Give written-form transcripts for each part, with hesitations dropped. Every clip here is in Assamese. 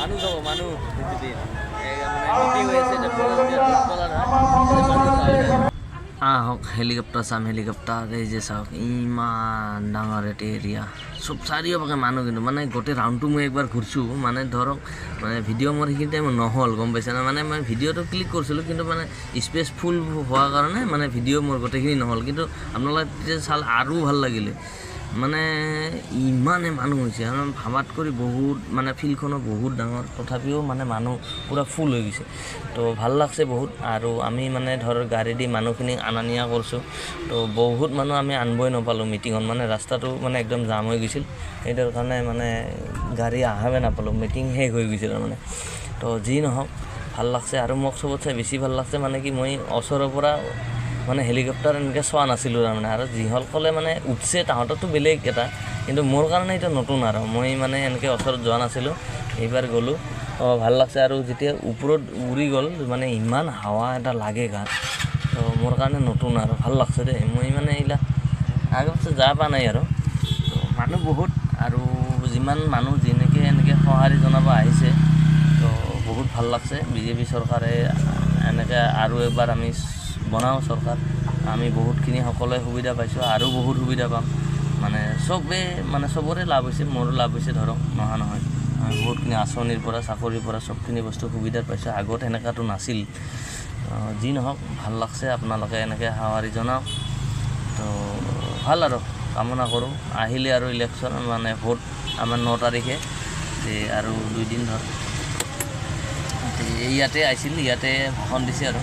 মানুহ যাব মানুহ দুদিন মানে মিটিং হৈ আছে যে মানুহ আহক হেলিকপ্টাৰ চাম হেলিকপ্টাৰ এই যে চাওক ইমান ডাঙৰ এটা এৰিয়া চব চাৰিওফালে মানুহ কিন্তু মানে গোটেই ৰাউণ্ডটো মই একবাৰ ঘূৰিছোঁ মানে ধৰক মানে ভিডিঅ' মোৰ সেইখিনি টাইম নহ'ল গম পাইছে না মানে মই ভিডিঅ'টো ক্লিক কৰিছিলোঁ কিন্তু মানে স্পেচ ফুল হোৱাৰ কাৰণে মানে ভিডিঅ' মোৰ গোটেইখিনি নহ'ল কিন্তু আপোনালোকে তেতিয়া চাল আৰু ভাল লাগিলে মানে ইমানে মানুহ হৈছে আৰু ভাবাত কৰি বহুত মানে ফিল্ডখনো বহুত ডাঙৰ তথাপিও মানে মানুহ পুৰা ফুল হৈ গৈছে তো ভাল লাগছে বহুত আৰু আমি মানে ধৰ গাড়ী দি মানুহখিনিক আনা নিয়া কৰিছোঁ তো বহুত মানুহ আমি আনবই নাপালোঁ মিটিঙত মানে ৰাস্তাটো মানে একদম জাম হৈ গৈছিল সেইটোৰ কাৰণে মানে গাড়ী আহাবে নাপালোঁ মিটিং শেষ হৈ গৈছিল মানে তো যি নহওক ভাল লাগছে আৰু মোক চবতছে বেছি ভাল লাগছে মানে কি মই ওচৰৰ পৰা মানে হেলিকপ্টাৰ এনেকৈ চোৱা নাছিলোঁ তাৰমানে আৰু যিসকলে মানে উঠছে তাহাঁতৰতো বেলেগ এটা কিন্তু মোৰ কাৰণে এটা নতুন আৰু মই মানে এনেকৈ ওচৰত যোৱা নাছিলোঁ এইবাৰ গ'লোঁ ভাল লাগছে আৰু যেতিয়া ওপৰত উৰি গ'ল মানে ইমান হাৱা এটা লাগে গাত তো মোৰ কাৰণে নতুন আৰু ভাল লাগছে দেই মই মানে এইবিলাক আগতে যা পা নাই আৰু তো মানুহ বহুত আৰু যিমান মানুহ যেনেকৈ এনেকৈ সঁহাৰি জনাব আহিছে তো বহুত ভাল লাগছে বিজেপি চৰকাৰে এনেকৈ আৰু এবাৰ আমি বনাওঁ চৰকাৰ আমি বহুতখিনি সকলোৱে সুবিধা পাইছোঁ আৰু বহুত সুবিধা পাম মানে চবেই মানে চবৰে লাভ হৈছে মোৰো লাভ হৈছে ধৰক নহা নহয় আমি বহুতখিনি আঁচনিৰ পৰা চাকৰিৰ পৰা চবখিনি বস্তু সুবিধা পাইছোঁ আগত এনেকুৱাটো নাছিল যি নহওক ভাল লাগছে আপোনালোকে এনেকৈ সঁহাৰি জনাওক তো ভাল আৰু কামনা কৰোঁ আহিলে আৰু ইলেকশ্যন মানে ভোট আমাৰ 9 তাৰিখে আৰু 2 দিন ধৰ ইয়াতে আহিছিল ইয়াতে ভাষণ দিছে আৰু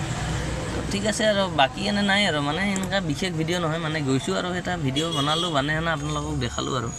ঠিক আছে আৰু বাকী এনে নাই আৰু মানে এনেকুৱা বিশেষ ভিডিঅ' নহয় মানে গৈছোঁ আৰু এটা ভিডিঅ' বনালোঁ মানে আপোনালোকক দেখালোঁ আৰু